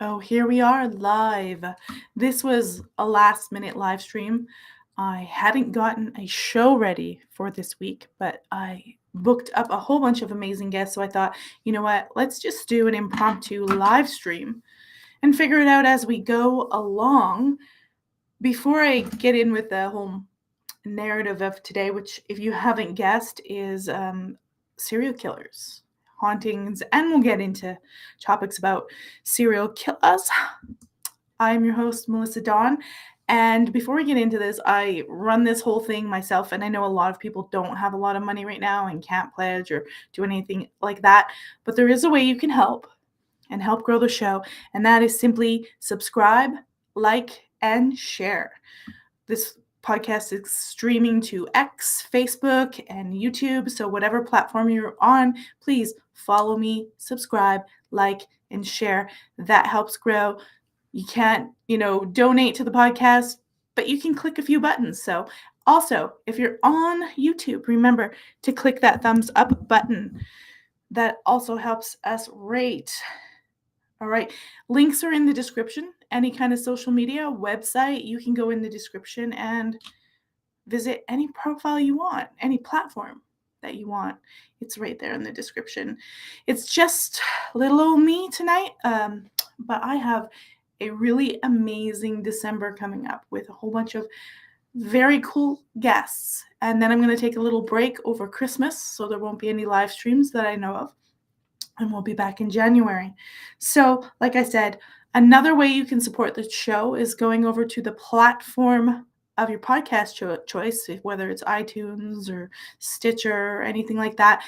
Oh, here we are live. This was a last minute live stream. I hadn't gotten a show ready for this week, but I booked up a whole bunch of amazing guests. So I thought, you know what? Let's just do an impromptu live stream and figure it out as we go along. Before I get in with the whole narrative of today, which, if you haven't guessed, is serial killers, hauntings, and we'll get into topics about serial killers. I'm your host, Melissa Dawn. And before we get into this, I run this whole thing myself, and I know a lot of people don't have a lot of money right now and can't pledge or do anything like that. But there is a way you can help and help grow the show, and that is simply subscribe, like, and share. This podcast is streaming to X, Facebook, and YouTube. So whatever platform you're on, please follow me, subscribe, like, and share. That helps grow. You can't, donate to the podcast, but you can click a few buttons. So also, if you're on YouTube, remember to click that thumbs up button. That also helps us rate. All right. Links are in the description. Any kind of social media, website, you can go in the description and visit any profile you want, any platform that you want. It's right there in the description. It's just little old me tonight, but I have a really amazing December coming up with a whole bunch of very cool guests. And then I'm going to take a little break over Christmas, so there won't be any live streams that I know of. And we'll be back in January. So, like I said, another way you can support the show is going over to the platform of your podcast choice, whether it's iTunes or Stitcher or anything like that,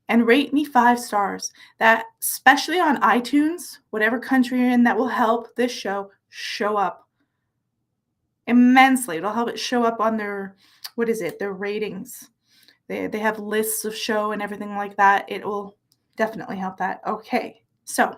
and rate me 5 stars. That, especially on iTunes, whatever country you're in, that will help this show up immensely. It'll help it show up on their ratings. They have lists of show and everything like that. It will definitely help that. Okay, so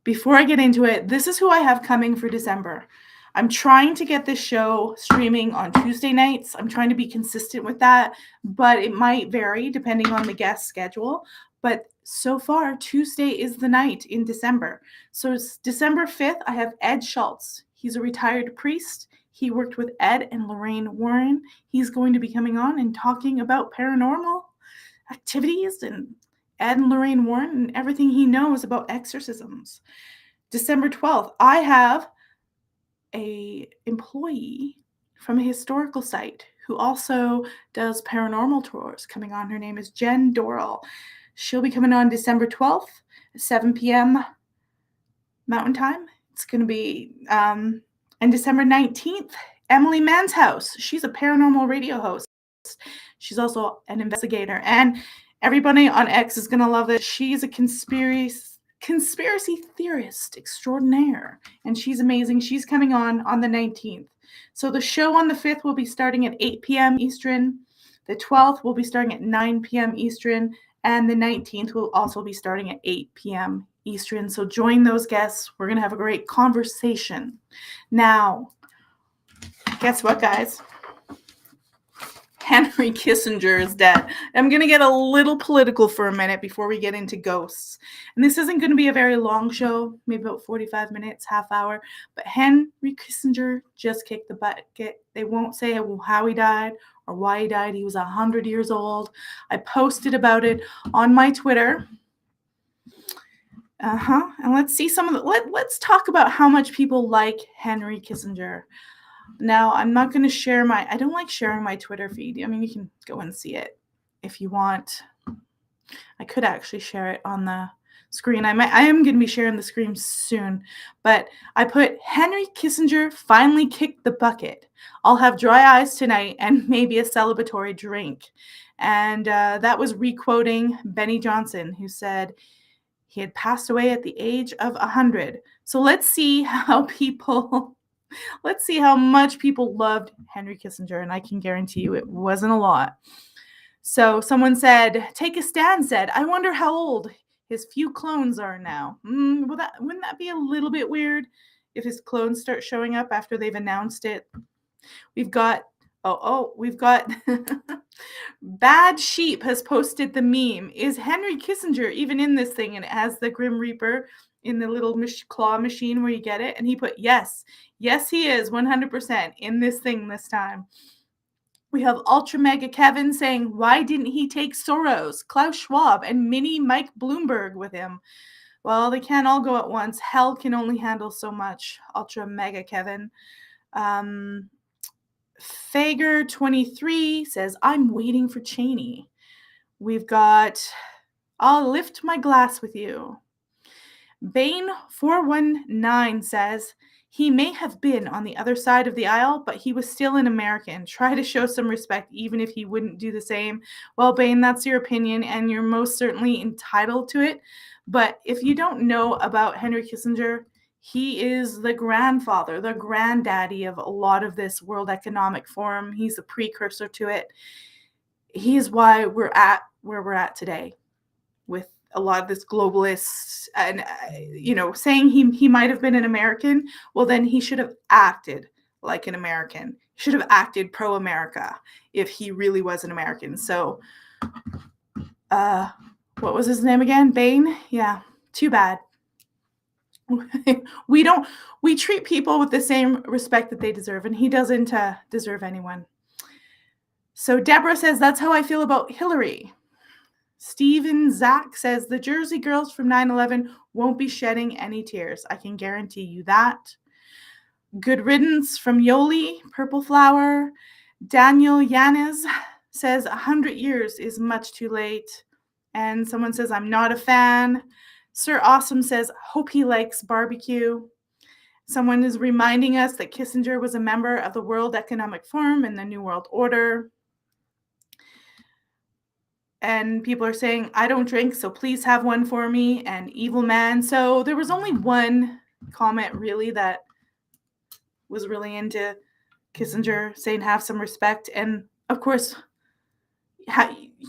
before I get into it, this is who I have coming for December. I'm trying to get this show streaming on Tuesday nights. I'm trying to be consistent with that, but it might vary depending on the guest schedule. But so far, Tuesday is the night in December. So it's December 5th. I have Ed Schultz. He's a retired priest. He worked with Ed and Lorraine Warren. He's going to be coming on and talking about paranormal activities and Ed and Lorraine Warren and everything he knows about exorcisms. December 12th, I have an employee from a historical site who also does paranormal tours coming on. Her name is Jen Doral. She'll be coming on December 12th at 7 p.m. Mountain Time. It's going to be, and December 19th, Emily Manshouse. She's a paranormal radio host. She's also an investigator. And everybody on X is going to love this. She's a conspiracy theorist extraordinaire, and she's amazing. She's coming on the 19th. So the show on the 5th will be starting at 8 p.m. Eastern. The 12th will be starting at 9 p.m. Eastern, and the 19th will also be starting at 8 p.m. Eastern. So join those guests. We're going to have a great conversation. Now, guess what, guys? Henry Kissinger is dead. I'm going to get a little political for a minute before we get into ghosts. And this isn't going to be a very long show, maybe about 45 minutes, half hour. But Henry Kissinger just kicked the bucket. They won't say how he died or why he died. He was 100 years old. I posted about it on my Twitter. And let's see some of the, let's talk about how much people like Henry Kissinger. Now, I'm not going to share I don't like sharing my Twitter feed. I mean, you can go and see it if you want. I could actually share it on the screen. I am going to be sharing the screen soon, but I put Henry Kissinger finally kicked the bucket. I'll have dry eyes tonight and maybe a celebratory drink. And that was requoting Benny Johnson, who said he had passed away at the age of 100. So let's see how much people loved Henry Kissinger, and I can guarantee you it wasn't a lot. So someone said, "Take a stand," said, "I wonder how old his few clones are now." Wouldn't that be a little bit weird if his clones start showing up after they've announced it? We've got Bad Sheep has posted the meme. Is Henry Kissinger even in this thing? And it has the Grim Reaper in the little claw machine where you get it. And he put, yes, he is 100% in this thing this time. We have Ultra Mega Kevin saying, why didn't he take Soros, Klaus Schwab, and mini Mike Bloomberg with him? Well, they can't all go at once. Hell can only handle so much. Ultra Mega Kevin. Fager23 says, I'm waiting for Cheney. We've got, I'll lift my glass with you. Bane419 says, he may have been on the other side of the aisle, but he was still an American. Try to show some respect, even if he wouldn't do the same. Well, Bane, that's your opinion, and you're most certainly entitled to it. But if you don't know about Henry Kissinger, he is the grandfather, the granddaddy of a lot of this World Economic Forum. He's a precursor to it. He is why we're at where we're at today with a lot of this globalist and, saying he might have been an American. Well, then he should have acted like an American. He should have acted pro-America if he really was an American. So, what was his name again? Bane? Yeah, too bad. We treat people with the same respect that they deserve, and he doesn't deserve anyone. So Deborah says, that's how I feel about Hillary. Steven Zach says, the Jersey girls from 9/11 won't be shedding any tears. I can guarantee you that. Good riddance from Yoli, Purple Flower. Daniel Yanez says, 100 years is much too late. And someone says, I'm not a fan. Sir Awesome says, hope he likes barbecue. Someone is reminding us that Kissinger was a member of the World Economic Forum and the New World Order. And people are saying, I don't drink, so please have one for me. And Evil Man. So there was only one comment really that was really into Kissinger, saying have some respect. And of course,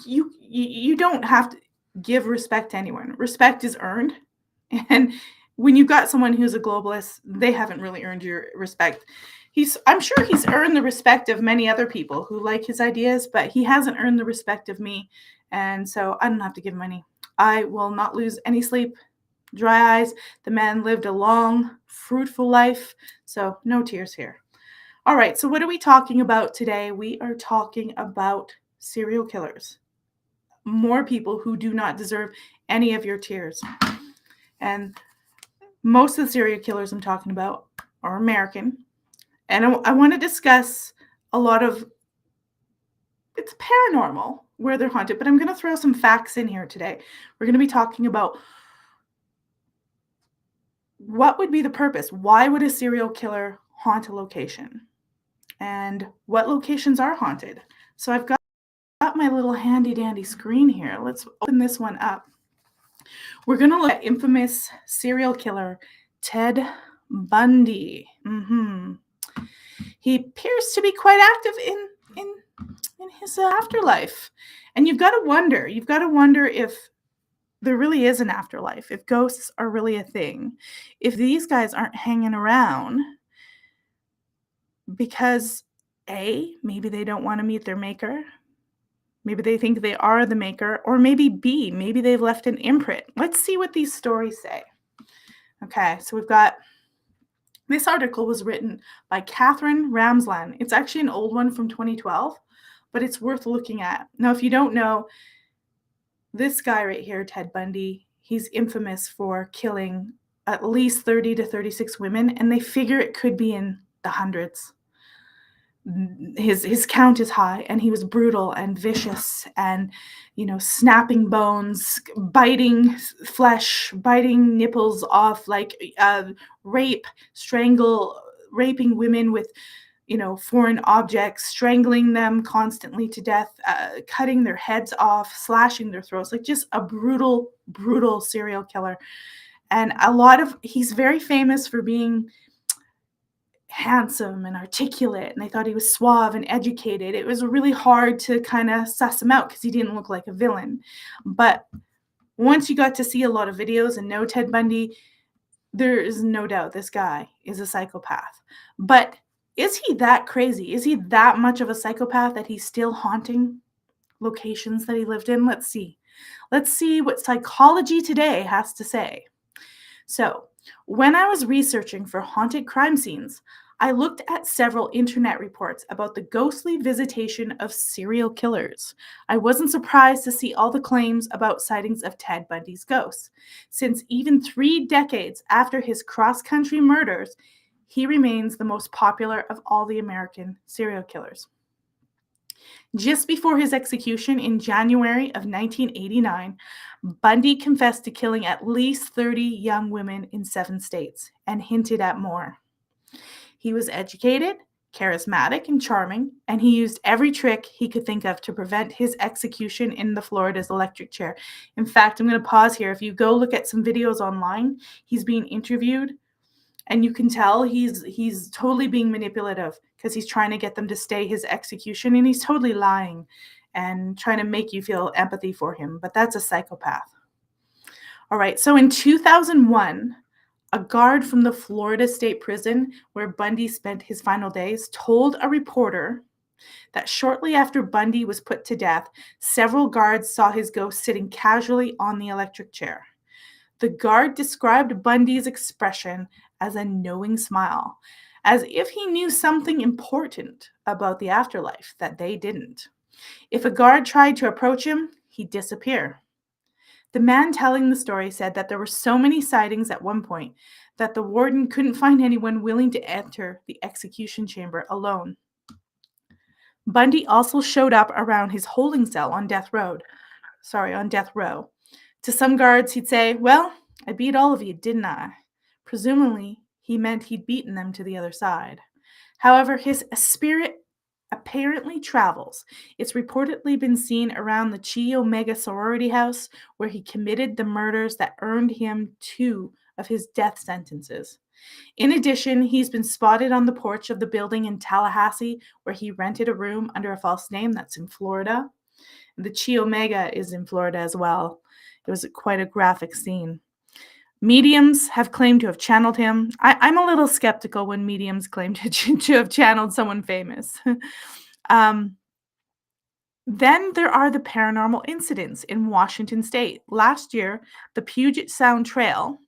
you don't have to give respect to anyone. Respect is earned. And when you've got someone who's a globalist, they haven't really earned your respect. I'm sure he's earned the respect of many other people who like his ideas, but he hasn't earned the respect of me. And so I don't have to give him any. I will not lose any sleep. Dry eyes. The man lived a long, fruitful life. So no tears here. All right. So what are we talking about today? We are talking about serial killers. More people who do not deserve any of your tears. And most of the serial killers I'm talking about are American. And I want to discuss a lot of, it's paranormal where they're haunted, but I'm going to throw some facts in here today. We're going to be talking about what would be the purpose? Why would a serial killer haunt a location? And what locations are haunted? So I've got my little handy dandy screen here. Let's open this one up. We're going to look at infamous serial killer Ted Bundy. He appears to be quite active in his afterlife. And you've got to wonder if there really is an afterlife, if ghosts are really a thing, if these guys aren't hanging around because A, maybe they don't want to meet their maker. Maybe they think they are the maker, or maybe B, maybe they've left an imprint. Let's see what these stories say. Okay, so we've got, this article was written by Catherine Ramsland. It's actually an old one from 2012, but it's worth looking at. Now, if you don't know, this guy right here, Ted Bundy, he's infamous for killing at least 30 to 36 women, and they figure it could be in the hundreds. his count is high, and he was brutal and vicious, and snapping bones, biting flesh, biting nipples off, like rape, strangle, raping women with foreign objects, strangling them constantly to death, cutting their heads off, slashing their throats, like just a brutal, brutal serial killer. And he's very famous for being handsome and articulate, and they thought he was suave and educated. It was really hard to kind of suss him out because he didn't look like a villain. But once you got to see a lot of videos and know Ted Bundy, there is no doubt this guy is a psychopath. But is he that crazy? Is he that much of a psychopath that he's still haunting locations that he lived in? Let's see. Let's see what Psychology Today has to say. So, when I was researching for haunted crime scenes, I looked at several internet reports about the ghostly visitation of serial killers. I wasn't surprised to see all the claims about sightings of Ted Bundy's ghosts, since even 3 decades after his cross-country murders, he remains the most popular of all the American serial killers. Just before his execution in January of 1989, Bundy confessed to killing at least 30 young women in 7 states and hinted at more. He was educated, charismatic, and charming, and he used every trick he could think of to prevent his execution in the Florida's electric chair. In fact, I'm going to pause here. If you go look at some videos online, he's being interviewed, and you can tell he's totally being manipulative because he's trying to get them to stay his execution, and he's totally lying and trying to make you feel empathy for him. But that's a psychopath. All right, so in 2001, a guard from the Florida State Prison, where Bundy spent his final days, told a reporter that shortly after Bundy was put to death, several guards saw his ghost sitting casually on the electric chair. The guard described Bundy's expression as a knowing smile, as if he knew something important about the afterlife that they didn't. If a guard tried to approach him, he'd disappear. The man telling the story said that there were so many sightings at one point that the warden couldn't find anyone willing to enter the execution chamber alone. Bundy also showed up around his holding cell on death row. To some guards, he'd say, "Well, I beat all of you, didn't I?" Presumably, he meant he'd beaten them to the other side. However, his spirit apparently travels. It's reportedly been seen around the Chi Omega sorority house, where he committed the murders that earned him 2 of his death sentences. In addition, he's been spotted on the porch of the building in Tallahassee, where he rented a room under a false name. That's in Florida. The Chi Omega is in Florida as well. It was quite a graphic scene. Mediums have claimed to have channeled him. I'm a little skeptical when mediums claim to have channeled someone famous. Then there are the paranormal incidents in Washington state. Last year, the Puget Sound Trail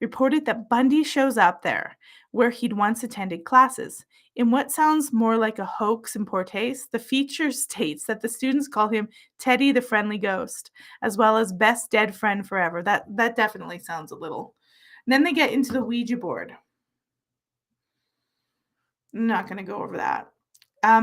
reported that Bundy shows up there, where he'd once attended classes. In what sounds more like a hoax in poor taste, the feature states that the students call him Teddy the Friendly Ghost, as well as Best Dead Friend Forever. That definitely sounds a little. And then they get into the Ouija board. I'm not going to go over that.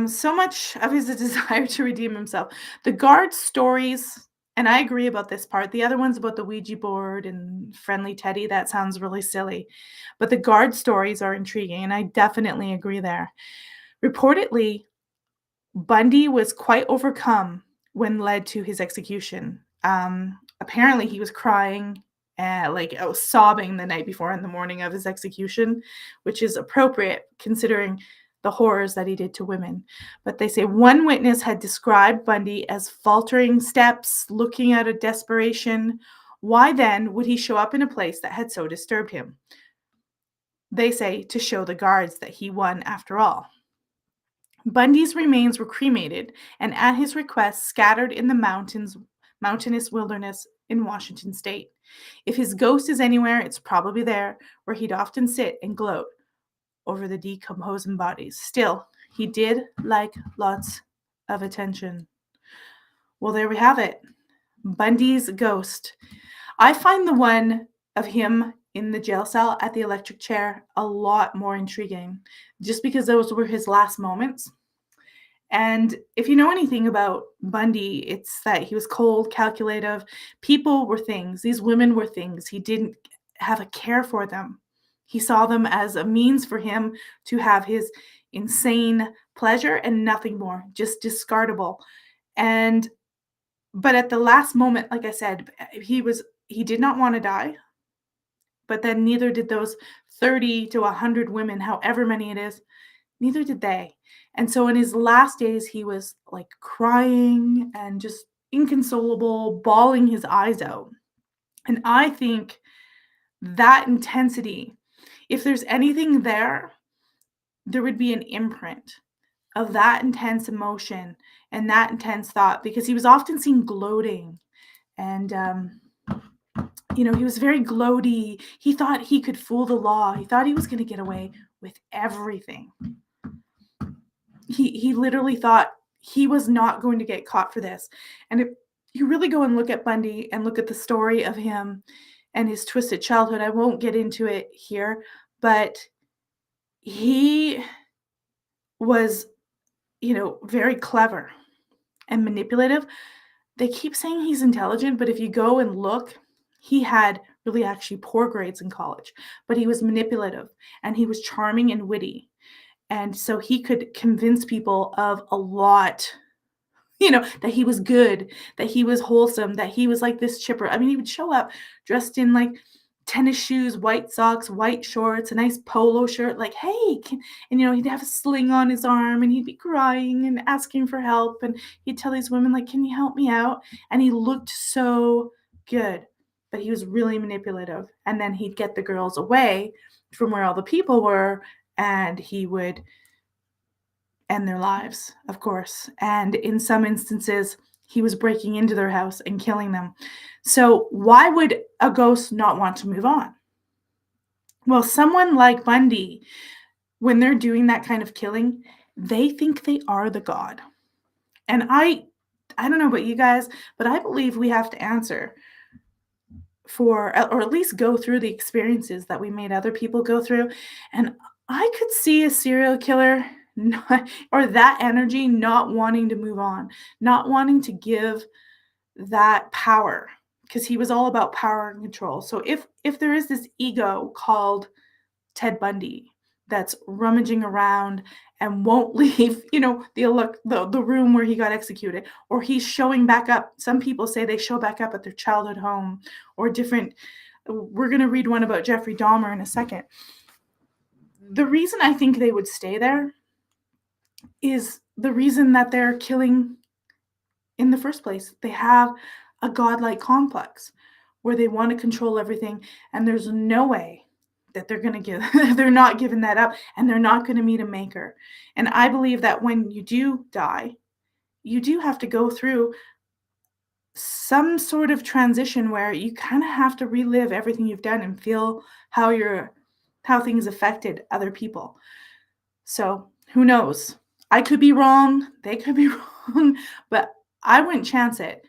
So much of his desire to redeem himself. The guard stories, and I agree about this part. The other ones about the Ouija board and Friendly Teddy, that sounds really silly. But the guard stories are intriguing, and I definitely agree there. Reportedly, Bundy was quite overcome when led to his execution. Apparently, he was crying, sobbing the night before in the morning of his execution, which is appropriate considering the horrors that he did to women. But they say one witness had described Bundy as faltering steps, looking out of desperation. Why then would he show up in a place that had so disturbed him? They say to show the guards that he won after all. Bundy's remains were cremated and at his request scattered in the mountainous wilderness in Washington state. If his ghost is anywhere, it's probably there, where he'd often sit and gloat over the decomposing bodies. Still, he did like lots of attention. Well, there we have it. Bundy's ghost. I find the one of him in the jail cell at the electric chair a lot more intriguing, just because those were his last moments. And if you know anything about Bundy, it's that he was cold, calculative. People were things. These women were things. He didn't have a care for them. He saw them as a means for him to have his insane pleasure and nothing more, just discardable. And but at the last moment, like I said, he did not want to die, but then neither did those 30 to 100 women, however many it is, neither did they. And so in his last days, he was like crying and just inconsolable, bawling his eyes out. And I think that intensity, if there's anything there, there would be an imprint of that intense emotion and that intense thought because he was often seen gloating and he was very gloaty. He thought he could fool the law. He thought he was going to get away with everything. He literally thought he was not going to get caught for this. And if you really go and look at Bundy and look at the story of him and his twisted childhood, I won't get into it here, but he was, very clever and manipulative. They keep saying he's intelligent, but if you go and look, he had really actually poor grades in college, but he was manipulative and he was charming and witty. And so he could convince people of a lot, that he was good, that he was wholesome, that he was like this chipper. I mean, he would show up dressed in like tennis shoes, white socks, white shorts, a nice polo shirt, like, hey, and he'd have a sling on his arm and he'd be crying and asking for help. And he'd tell these women, like, can you help me out? And he looked so good, but he was really manipulative. And then he'd get the girls away from where all the people were, and he would end their lives, of course. And in some instances, he was breaking into their house and killing them. So, why would a ghost not want to move on? Well, someone like Bundy, when they're doing that kind of killing, they think they are the god. And I don't know about you guys, but I believe we have to answer for, or at least go through the experiences that we made other people go through. And I could see a serial killer not, or that energy not wanting to move on, not wanting to give that power, because he was all about power and control. So if there is this ego called Ted Bundy that's rummaging around and won't leave, the room where he got executed, or he's showing back up. Some people say they show back up at their childhood home or different. We're going to read one about Jeffrey Dahmer in a second. The reason I think they would stay there is the reason that they're killing in the first place. They have a godlike complex where they want to control everything, and there's no way that they're going to give they're not giving that up, and they're not going to meet a maker. And I believe that when you do die, you do have to go through some sort of transition where you kind of have to relive everything you've done and feel how things affected other people. So who knows? I could be wrong, they could be wrong, but I wouldn't chance it.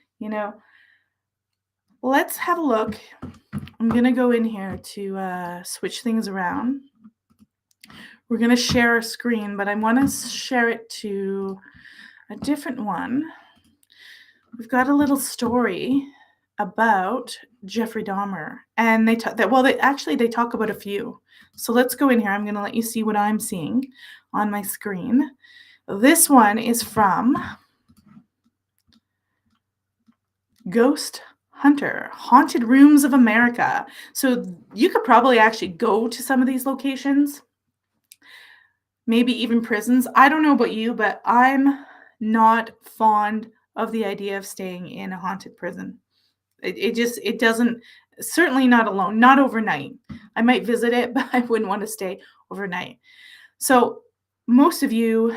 Let's have a look. I'm going to go in here to switch things around. We're going to share a screen, but I want to share it to a different one. We've got a little story about Jeffrey Dahmer, and they talk about a few. So let's go in here. I'm going to let you see what I'm seeing on my screen. This one is from Ghost Hunter, Haunted Rooms of America. So you could probably actually go to some of these locations, maybe even prisons. I don't know about you, but I'm not fond of the idea of staying in a haunted prison. It doesn't, certainly not alone, not overnight. I might visit it, but I wouldn't want to stay overnight. So most of you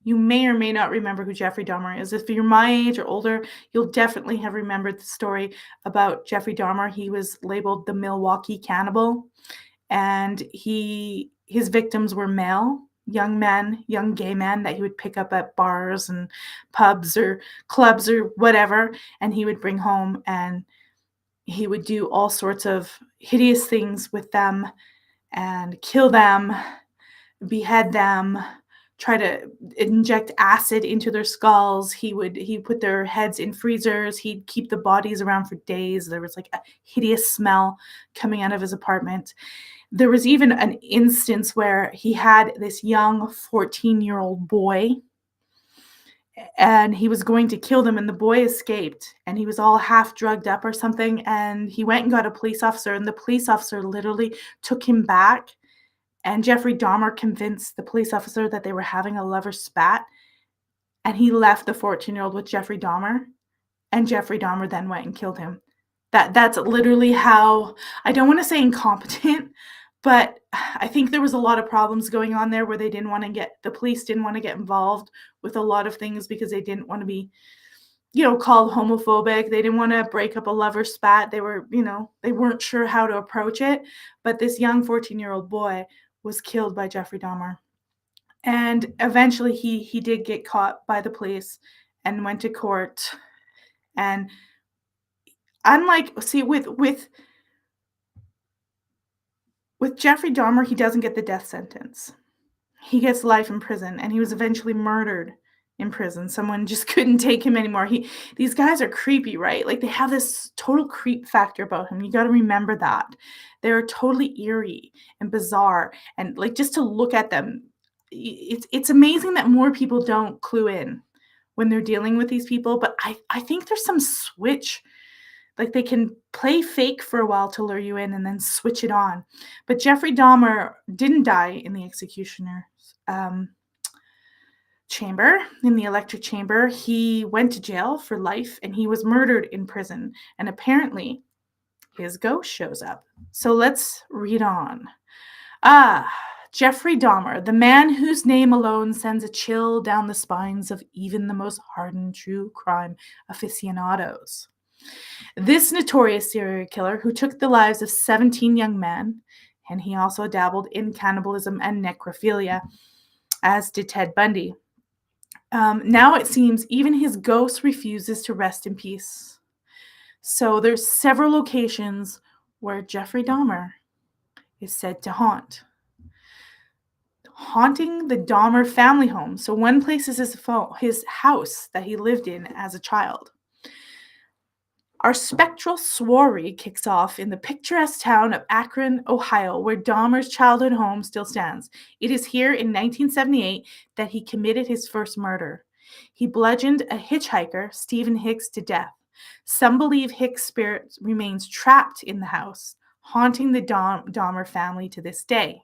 you may or may not remember who Jeffrey Dahmer is. If you're my age or older, you'll definitely have remembered the story about Jeffrey Dahmer. He was labeled the Milwaukee Cannibal, and his victims were male, young men, young gay men that he would pick up at bars and pubs or clubs or whatever, and he would bring home, and he would do all sorts of hideous things with them and kill them, behead them, try to inject acid into their skulls. He put their heads in freezers. He'd keep the bodies around for days. There was like a hideous smell coming out of his apartment. There was even an instance where he had this young 14-year-old boy, and he was going to kill them, and the boy escaped, and he was all half drugged up or something, and he went and got a police officer, and the police officer literally took him back, and Jeffrey Dahmer convinced the police officer that they were having a lover's spat, and he left the 14-year-old with Jeffrey Dahmer, and Jeffrey Dahmer then went and killed him. That's literally how, I don't wanna say incompetent, but I think there was a lot of problems going on there where the police didn't wanna get involved with a lot of things because they didn't wanna be, called homophobic. They didn't wanna break up a lover spat. They weren't sure how to approach it, but this young 14-year-old boy was killed by Jeffrey Dahmer. And eventually he did get caught by the police and went to court. And unlike, see, with Jeffrey Dahmer, he doesn't get the death sentence. He gets life in prison, and he was eventually murdered in prison. Someone just couldn't take him anymore. These guys are creepy, right? Like, they have this total creep factor about him. You got to remember that. They're totally eerie and bizarre, and like, just to look at them, it's amazing that more people don't clue in when they're dealing with these people. But I think there's some switch, like, they can play fake for a while to lure you in and then switch it on. But Jeffrey Dahmer didn't die in the executioner's chamber, in the electric chamber. He went to jail for life, and he was murdered in prison. And apparently, his ghost shows up. So let's read on. Jeffrey Dahmer, the man whose name alone sends a chill down the spines of even the most hardened true crime aficionados. This notorious serial killer, who took the lives of 17 young men, and he also dabbled in cannibalism and necrophilia, as did Ted Bundy. Now it seems even his ghost refuses to rest in peace. So there's several locations where Jeffrey Dahmer is said to haunt. Haunting the Dahmer family home. So one place is his house that he lived in as a child. Our spectral soiree kicks off in the picturesque town of Akron, Ohio, where Dahmer's childhood home still stands. It is here in 1978 that he committed his first murder. He bludgeoned a hitchhiker, Stephen Hicks, to death. Some believe Hicks' spirit remains trapped in the house, haunting the Dahmer family to this day.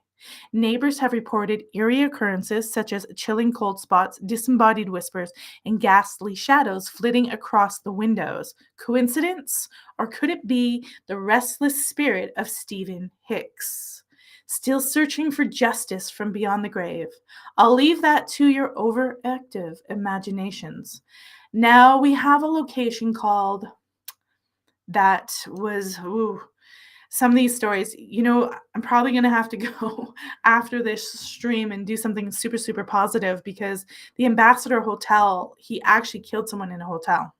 Neighbors have reported eerie occurrences such as chilling cold spots, disembodied whispers, and ghastly shadows flitting across the windows. Coincidence? Or could it be the restless spirit of Stephen Hicks, still searching for justice from beyond the grave? I'll leave that to your overactive imaginations. Now we have a location called that was, some of these stories, I'm probably going to have to go after this stream and do something super, super positive, because the Ambassador Hotel, he actually killed someone in a hotel.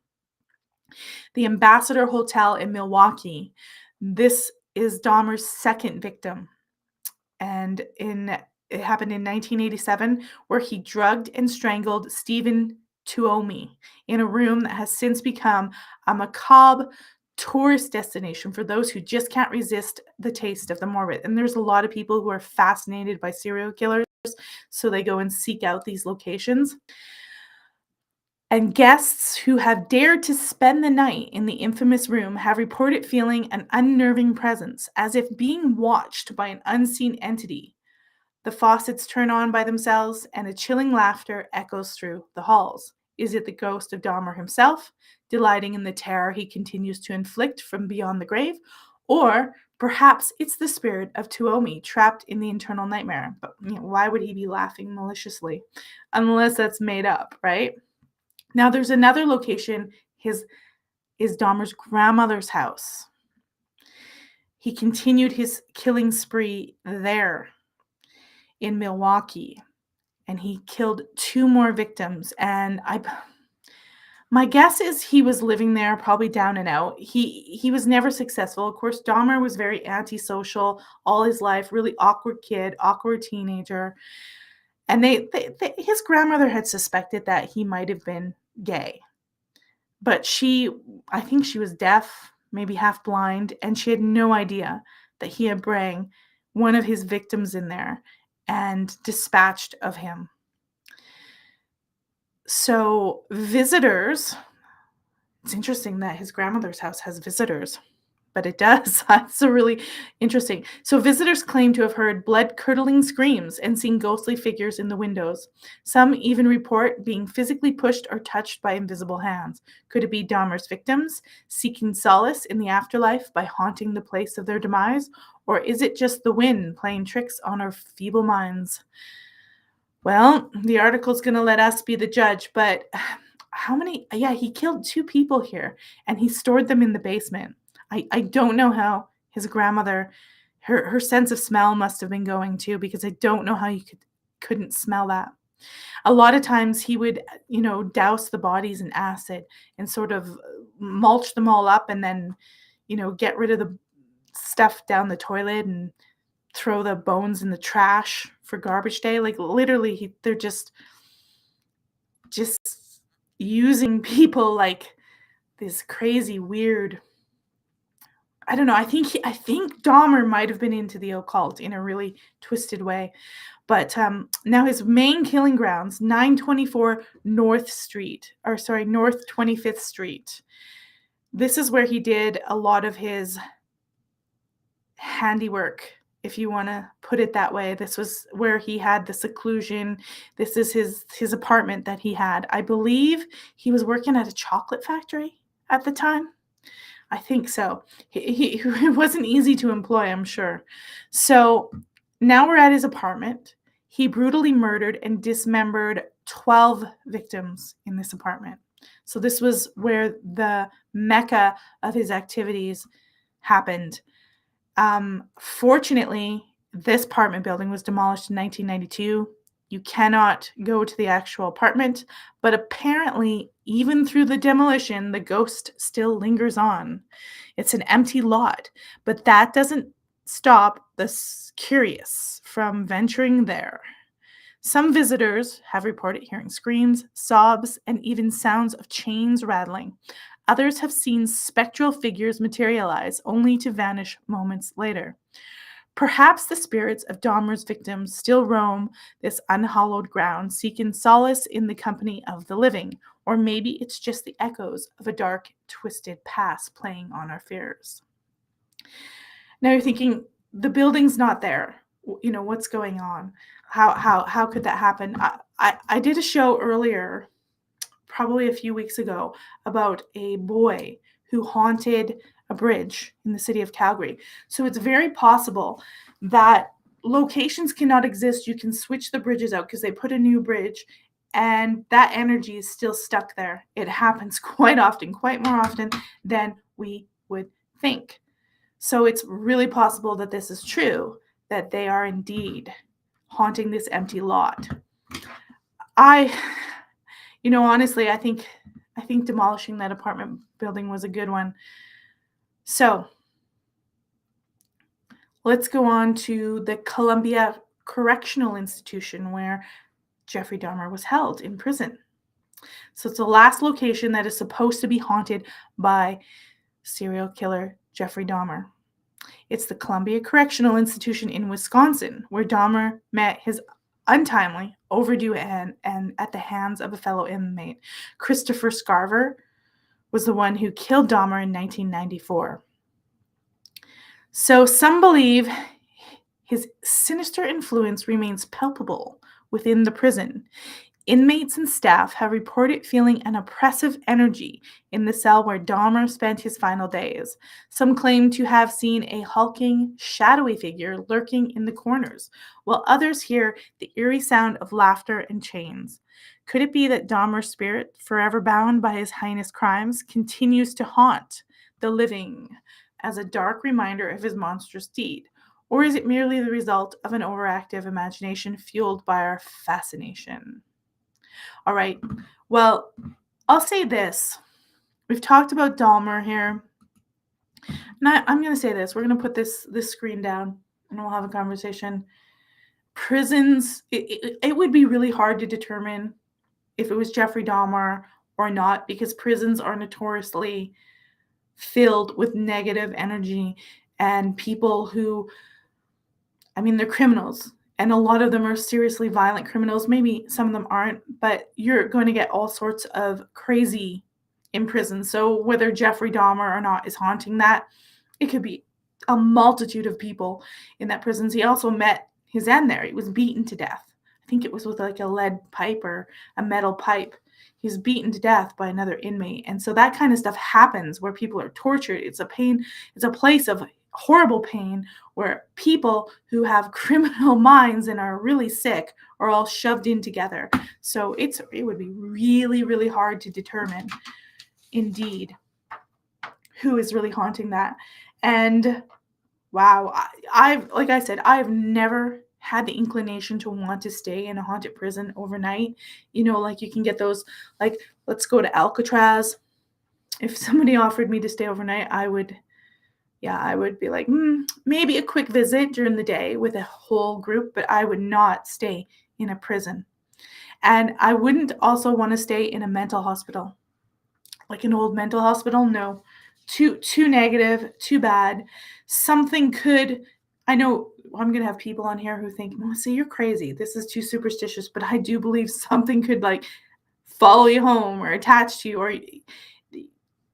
The Ambassador Hotel in Milwaukee, this is Dahmer's second victim. And it happened in 1987, where he drugged and strangled Stephen Tuomi in a room that has since become a macabre tourist destination for those who just can't resist the taste of the morbid. And there's a lot of people who are fascinated by serial killers, so they go and seek out these locations. And guests who have dared to spend the night in the infamous room have reported feeling an unnerving presence, as if being watched by an unseen entity. The faucets turn on by themselves, and a chilling laughter echoes through the halls. Is it the ghost of Dahmer himself, delighting in the terror he continues to inflict from beyond the grave? Or perhaps it's the spirit of Tuomi, trapped in the internal nightmare. But why would he be laughing maliciously? Unless that's made up, right? Now there's another location, is Dahmer's grandmother's house. He continued his killing spree there in Milwaukee, and he killed 2 more victims. And my guess is he was living there, probably down and out. He was never successful. Of course, Dahmer was very antisocial all his life, really awkward kid, awkward teenager. And his grandmother had suspected that he might have been gay, but I think she was deaf, maybe half blind, and she had no idea that he had bring one of his victims in there and dispatched of him. So visitors, it's interesting that his grandmother's house has visitors. But it does. That's a really interesting. So visitors claim to have heard blood-curdling screams and seen ghostly figures in the windows. Some even report being physically pushed or touched by invisible hands. Could it be Dahmer's victims seeking solace in the afterlife by haunting the place of their demise? Or is it just the wind playing tricks on our feeble minds? Well, the article's going to let us be the judge, but how many? Yeah, he killed 2 people here and he stored them in the basement. I don't know how his grandmother, her sense of smell must have been going too, because I don't know how you couldn't smell that. A lot of times he would, douse the bodies in acid and sort of mulch them all up and then, get rid of the stuff down the toilet and throw the bones in the trash for garbage day. Like literally, they're just using people like this crazy, weird. I don't know. I think Dahmer might have been into the occult in a really twisted way. But now his main killing grounds, 924 North 25th Street. This is where he did a lot of his handiwork, if you want to put it that way. This was where he had the seclusion. This is his apartment that he had. I believe he was working at a chocolate factory at the time. I think so. It wasn't easy to employ, I'm sure. So now we're at his apartment. He brutally murdered and dismembered 12 victims in this apartment. So this was where the mecca of his activities happened. Fortunately, this apartment building was demolished in 1992. You cannot go to the actual apartment, but apparently, even through the demolition, the ghost still lingers on. It's an empty lot, but that doesn't stop the curious from venturing there. Some visitors have reported hearing screams, sobs, and even sounds of chains rattling. Others have seen spectral figures materialize only to vanish moments later. Perhaps the spirits of Dahmer's victims still roam this unhallowed ground, seeking solace in the company of the living, or maybe it's just the echoes of a dark, twisted past playing on our fears. Now you're thinking, the building's not there. What's going on? How could that happen? I did a show earlier, probably a few weeks ago, about a boy who haunted a bridge in the city of Calgary. So it's very possible that locations cannot exist. You can switch the bridges out because they put a new bridge and that energy is still stuck there. It happens quite often, quite more often than we would think. So it's really possible that this is true, that they are indeed haunting this empty lot. Honestly, I think demolishing that apartment building was a good one. So let's go on to the Columbia Correctional Institution where Jeffrey Dahmer was held in prison. So it's the last location that is supposed to be haunted by serial killer Jeffrey Dahmer. It's the Columbia Correctional Institution in Wisconsin, where Dahmer met his untimely, overdue end at the hands of a fellow inmate. Christopher Scarver was the one who killed Dahmer in 1994. So some believe his sinister influence remains palpable within the prison. Inmates and staff have reported feeling an oppressive energy in the cell where Dahmer spent his final days. Some claim to have seen a hulking, shadowy figure lurking in the corners, while others hear the eerie sound of laughter and chains. Could it be that Dahmer's spirit, forever bound by his heinous crimes, continues to haunt the living as a dark reminder of his monstrous deed? Or is it merely the result of an overactive imagination fueled by our fascination? All right. Well, I'll say this. We've talked about Dahmer here. And I'm going to say this. We're going to put this screen down and we'll have a conversation. prisons, it would be really hard to determine if it was Jeffrey Dahmer or not, because prisons are notoriously filled with negative energy and people who, I mean, they're criminals. And a lot of them are seriously violent criminals. Maybe some of them aren't, but you're going to get all sorts of crazy in prison. So whether Jeffrey Dahmer or not is haunting that, it could be a multitude of people in that prison. He also met his end there. He was beaten to death. I think it was with like a lead pipe or a metal pipe. He was beaten to death by another inmate. And so that kind of stuff happens where people are tortured. It's a pain. It's a place of horrible pain where people who have criminal minds and are really sick are all shoved in together. So it would be really, really hard to determine, indeed, who is really haunting that. And wow, I've, like I said, I've never had the inclination to want to stay in a haunted prison overnight. You know, like you can get those, like, let's go to Alcatraz. If somebody offered me to stay overnight, I would be like, maybe a quick visit during the day with a whole group, but I would not stay in a prison. And I wouldn't also want to stay in a mental hospital, like an old mental hospital. No, too negative, too bad. Something could, I know I'm going to have people on here who think, Melissa, you're crazy. This is too superstitious, but I do believe something could like follow you home or attach to you, or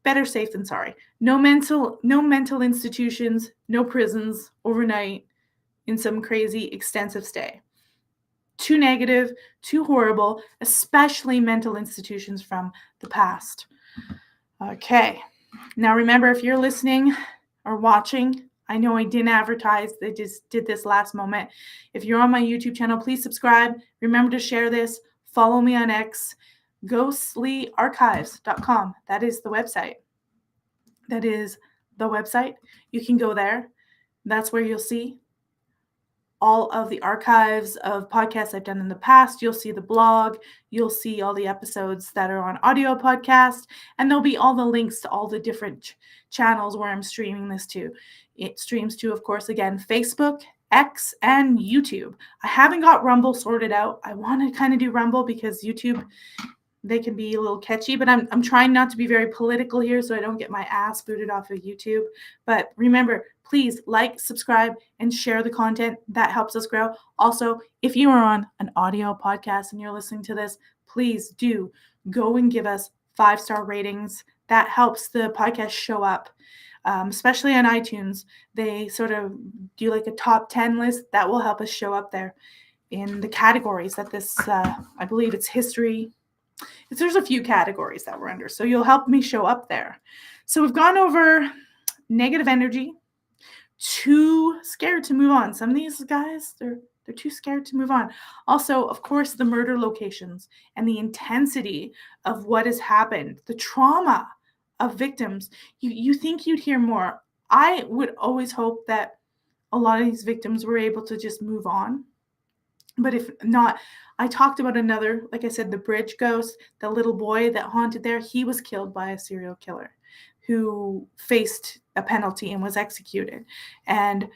better safe than sorry. No mental institutions, no prisons overnight in some crazy extensive stay. Too negative, too horrible, especially mental institutions from the past. Okay. Now remember, if you're listening or watching, I know I didn't advertise, they just did this last moment. If you're on my YouTube channel, please subscribe. Remember to share this. Follow me on X, ghostlyarchives.com. That is the website. You can go there. That's where you'll see all of the archives of podcasts I've done in the past. You'll see the blog. You'll see all the episodes that are on audio podcast. And there'll be all the links to all the different channels where I'm streaming this to. It streams to, of course, again, Facebook, X, and YouTube. I haven't got Rumble sorted out. I want to kind of do Rumble because YouTube, they can be a little catchy, but I'm trying not to be very political here so I don't get my ass booted off of YouTube. But remember, please like, subscribe, and share the content. That helps us grow. Also, if you are on an audio podcast and you're listening to this, please do go and give us 5-star ratings. That helps the podcast show up, especially on iTunes. They sort of do like a top 10 list. That will help us show up there in the categories that this, I believe it's history. There's a few categories that we're under, so you'll help me show up there. So we've gone over negative energy, too scared to move on. Some of these guys, they're too scared to move on. Also, of course, the murder locations and the intensity of what has happened, the trauma of victims. You think you'd hear more. I would always hope that a lot of these victims were able to just move on. But if not, I talked about another, like I said, the bridge ghost, the little boy that haunted there. He was killed by a serial killer who faced a penalty and was executed. And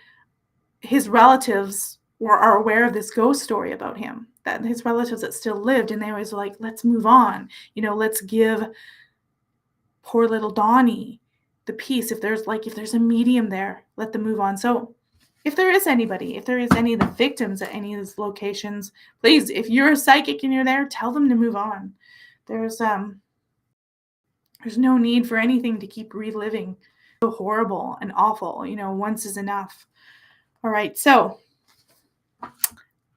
his relatives are aware of this ghost story about him, that his relatives that still lived, and they always were like, let's move on. You know, let's give poor little Donnie the peace. If there's a medium there, let them move on. So if there is any of the victims at any of these locations, please, if you're a psychic and you're there, tell them to move on. There's no need for anything to keep reliving. So horrible and awful, once is enough. All right, so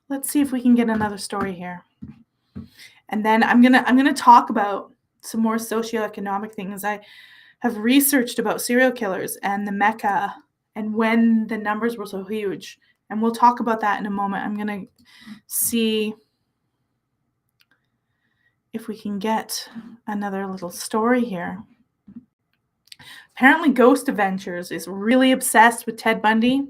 let's see if we can get another story here. And then I'm gonna talk about some more socioeconomic things. I have researched about serial killers and the Mecca and when the numbers were so huge. And we'll talk about that in a moment. I'm going to see if we can get another little story here. Apparently Ghost Adventures is really obsessed with Ted Bundy.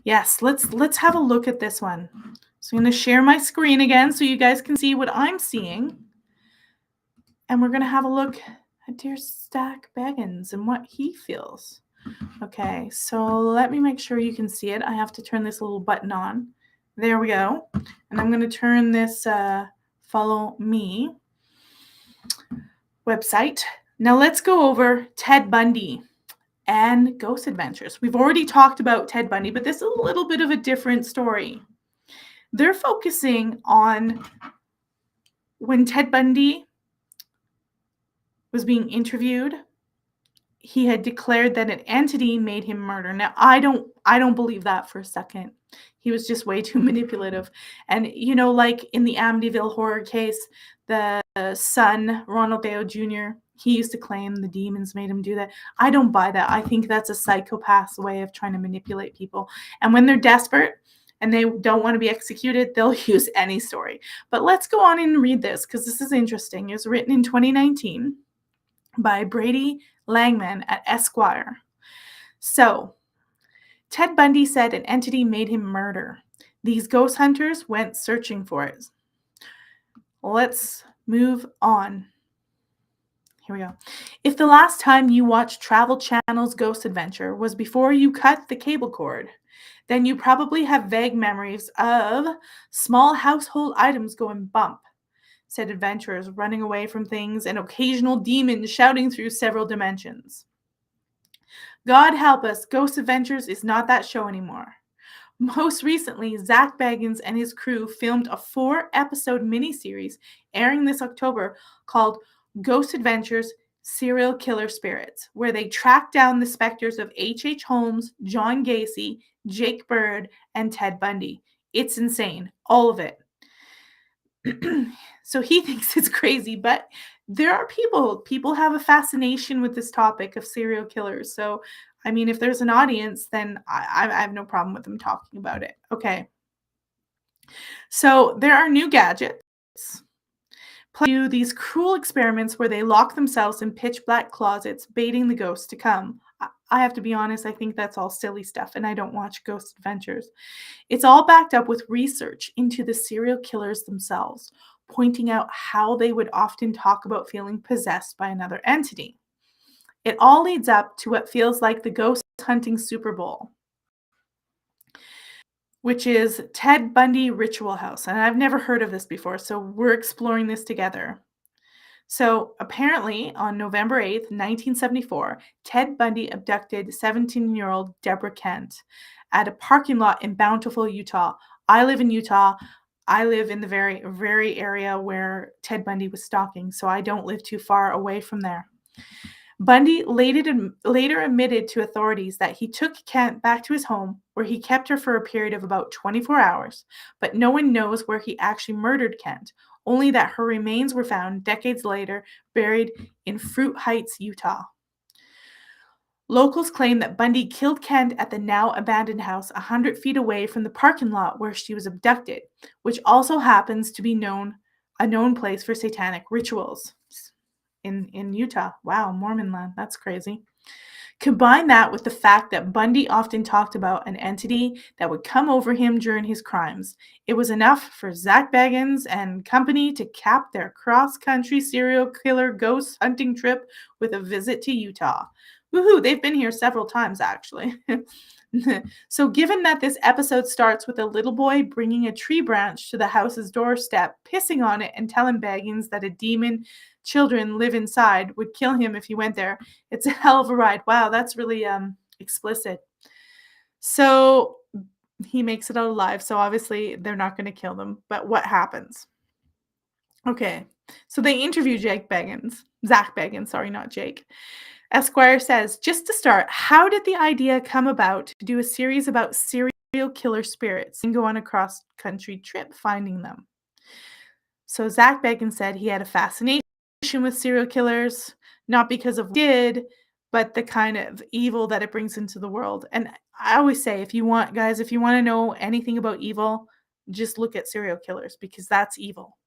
Yes, let's have a look at this one. So I'm going to share my screen again so you guys can see what I'm seeing. And we're going to have a look at dear Stack Beggins and what he feels. Okay, so let me make sure you can see it. I have to turn this little button on. There we go. And I'm going to turn this follow me website. Now let's go over Ted Bundy and Ghost Adventures. We've already talked about Ted Bundy, but this is a little bit of a different story. They're focusing on when Ted Bundy was being interviewed. He had declared that an entity made him murder. Now, I don't believe that for a second. He was just way too manipulative. And like in the Amityville horror case, the son, Ronald Baio Jr., he used to claim the demons made him do that. I don't buy that. I think that's a psychopath's way of trying to manipulate people. And when they're desperate and they don't want to be executed, they'll use any story. But let's go on and read this because this is interesting. It was written in 2019 by Brady Langman at Esquire. So, Ted Bundy said an entity made him murder. These ghost hunters went searching for it. Let's move on. Here we go. If the last time you watched Travel Channel's Ghost Adventure was before you cut the cable cord, then you probably have vague memories of small household items going bump, said adventurers running away from things and occasional demons shouting through several dimensions. God help us, Ghost Adventures is not that show anymore. Most recently, Zach Bagans and his crew filmed a 4-episode miniseries airing this October called Ghost Adventures Serial Killer Spirits, where they track down the specters of H.H. Holmes, John Gacy, Jake Bird, and Ted Bundy. It's insane. All of it. So he thinks it's crazy, but there are people have a fascination with this topic of serial killers. So, I mean, if there's an audience, then I have no problem with them talking about it. Okay. So there are new gadgets. Do these cruel experiments where they lock themselves in pitch black closets, baiting the ghosts to come. I have to be honest, I think that's all silly stuff, and I don't watch Ghost Adventures. It's all backed up with research into the serial killers themselves, pointing out how they would often talk about feeling possessed by another entity. It all leads up to what feels like the ghost hunting Super Bowl, which is Ted Bundy Ritual House. And I've never heard of this before, so we're exploring this together. So apparently on November 8th, 1974, Ted Bundy abducted 17-year-old Deborah Kent at a parking lot in Bountiful, Utah. I live in Utah. I live in the very, very area where Ted Bundy was stalking, so I don't live too far away from there. Bundy later admitted to authorities that he took Kent back to his home, where he kept her for a period of about 24 hours, but no one knows where he actually murdered Kent, only that her remains were found decades later, buried in Fruit Heights, Utah. Locals claim that Bundy killed Kent at the now abandoned house 100 feet away from the parking lot where she was abducted, which also happens to be a known place for satanic rituals in Utah. Wow, Mormon land. That's crazy. Combine that with the fact that Bundy often talked about an entity that would come over him during his crimes. It was enough for Zach Bagans and company to cap their cross-country serial killer ghost hunting trip with a visit to Utah. Woohoo, they've been here several times, actually. So given that this episode starts with a little boy bringing a tree branch to the house's doorstep, pissing on it, and telling Baggins that a demon children live inside would kill him if he went there, it's a hell of a ride. Wow, that's really explicit. So he makes it out alive. So obviously they're not going to kill them. But what happens? Okay, so they interview Zach Bagans, sorry, not Jake. Esquire says, just to start, how did the idea come about to do a series about serial killer spirits and go on a cross-country trip finding them? So Zach Bagans said he had a fascination with serial killers, not because of what he did, but the kind of evil that it brings into the world. And I always say, if you want to know anything about evil, just look at serial killers because that's evil.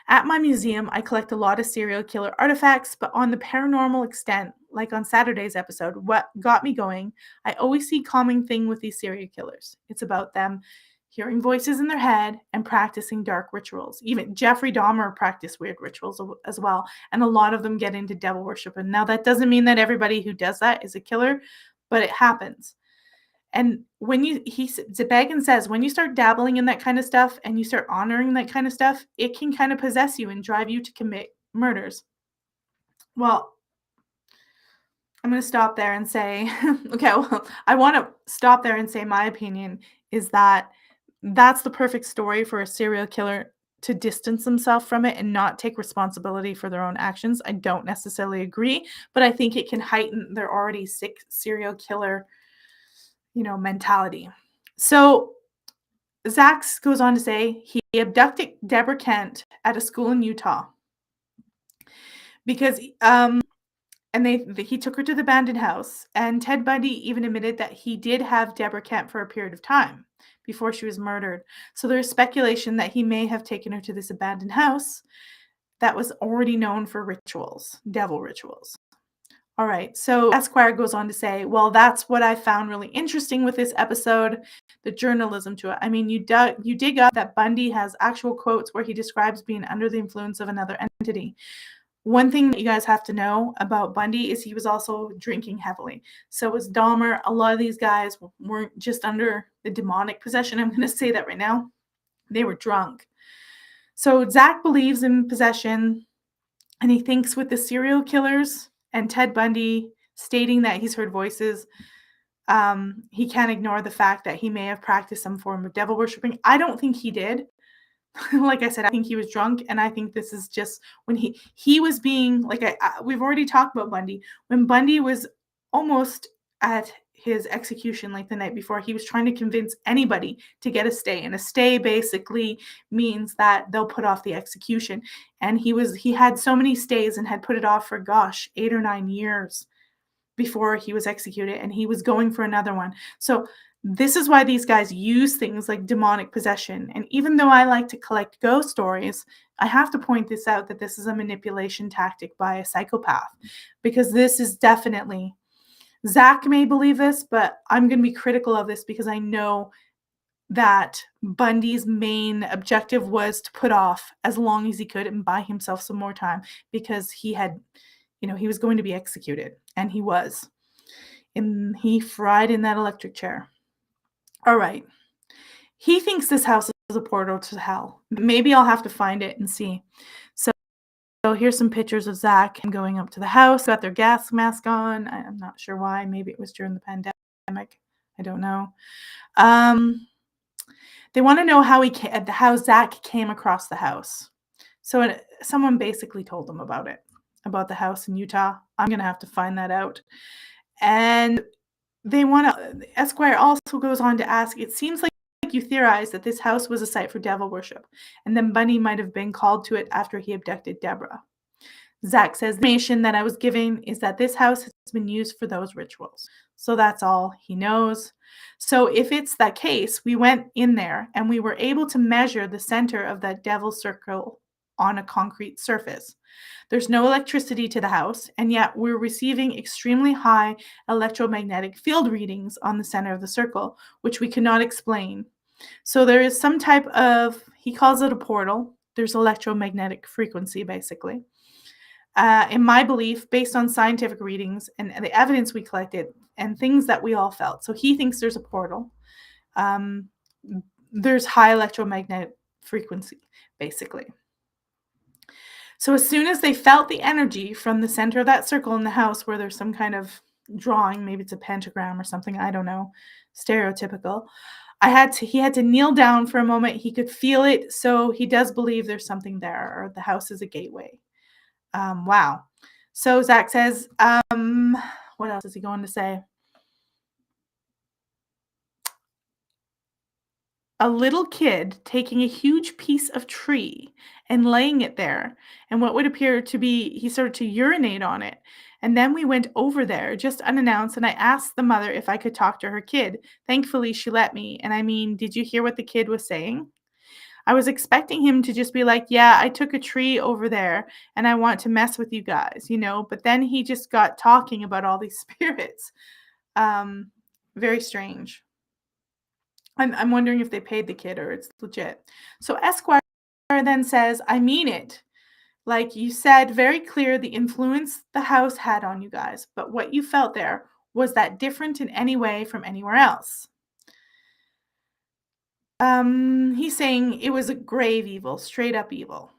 At my museum, I collect a lot of serial killer artifacts, but on the paranormal extent, like on Saturday's episode, what got me going, I always see a common thing with these serial killers. It's about them hearing voices in their head and practicing dark rituals. Even Jeffrey Dahmer practiced weird rituals as well, and a lot of them get into devil worship. And now that doesn't mean that everybody who does that is a killer, but it happens. And when Zebegan says, when you start dabbling in that kind of stuff and you start honoring that kind of stuff, it can kind of possess you and drive you to commit murders. Well, I'm going to stop there and say, okay, well, I want to stop there and say my opinion is that that's the perfect story for a serial killer to distance himself from it and not take responsibility for their own actions. I don't necessarily agree, but I think it can heighten their already sick serial killer, mentality. So Zach goes on to say he abducted Deborah Kent at a school in Utah because and he took her to the abandoned house, and Ted Bundy even admitted that he did have Deborah Kent for a period of time before she was murdered. So there's speculation that he may have taken her to this abandoned house that was already known for rituals, devil rituals. All right, so Esquire goes on to say, well, that's what I found really interesting with this episode, the journalism to it. I mean, you dig up that Bundy has actual quotes where he describes being under the influence of another entity. One thing that you guys have to know about Bundy is he was also drinking heavily. So was Dahmer. A lot of these guys weren't just under the demonic possession. I'm going to say that right now. They were drunk. So Zach believes in possession, and he thinks with the serial killers and Ted Bundy stating that he's heard voices, he can't ignore the fact that he may have practiced some form of devil worshiping. I don't think he did. Like I said, I think he was drunk, and I think this is just when he was being like we've already talked about Bundy. When Bundy was almost at his execution, like the night before, he was trying to convince anybody to get a stay, and a stay basically means that they'll put off the execution. And he had so many stays and had put it off for 8 or 9 years before he was executed, and he was going for another one. So this is why these guys use things like demonic possession. And even though I like to collect ghost stories, I have to point this out that this is a manipulation tactic by a psychopath, because this is definitely, Zach may believe this, but I'm going to be critical of this because I know that Bundy's main objective was to put off as long as he could and buy himself some more time, because he had, he was going to be executed, and he was. And he fried in that electric chair. All right. He thinks this house is a portal to hell. Maybe I'll have to find it and see. So here's some pictures of Zach going up to the house, got their gas mask on. I'm not sure why. Maybe it was during the pandemic. I don't know. They want to know how Zach came across the house. So someone basically told them about it, about the house in Utah. I'm going to have to find that out. And Esquire also goes on to ask, it seems like you theorize that this house was a site for devil worship, and then Bundy might have been called to it after he abducted Deborah. Zach says, the information that I was given is that this house has been used for those rituals. So that's all he knows. So if it's that case, we went in there and we were able to measure the center of that devil circle on a concrete surface. There's no electricity to the house, and yet we're receiving extremely high electromagnetic field readings on the center of the circle, which we cannot explain. So there is some type of, he calls it a portal. There's electromagnetic frequency, basically. In my belief, based on scientific readings and the evidence we collected and things that we all felt. So he thinks there's a portal. There's high electromagnetic frequency, basically. So as soon as they felt the energy from the center of that circle in the house where there's some kind of drawing, maybe it's a pentagram or something, I don't know, stereotypical, he had to kneel down for a moment. He could feel it. So he does believe there's something there, or the house is a gateway. Wow. So Zach says, what else is he going to say? A little kid taking a huge piece of tree and laying it there, and what would appear to be, he started to urinate on it. And then we went over there just unannounced, and I asked the mother if I could talk to her kid. Thankfully, she let me. And I mean, did you hear what the kid was saying? I was expecting him to just be like, yeah, I took a tree over there and I want to mess with you guys, but then he just got talking about all these spirits. Very strange. I'm wondering if they paid the kid or it's legit. So Esquire then says, I mean it. Like you said, very clear the influence the house had on you guys, but what you felt there Was that different in any way from anywhere else? He's saying it was a grave evil, straight up evil.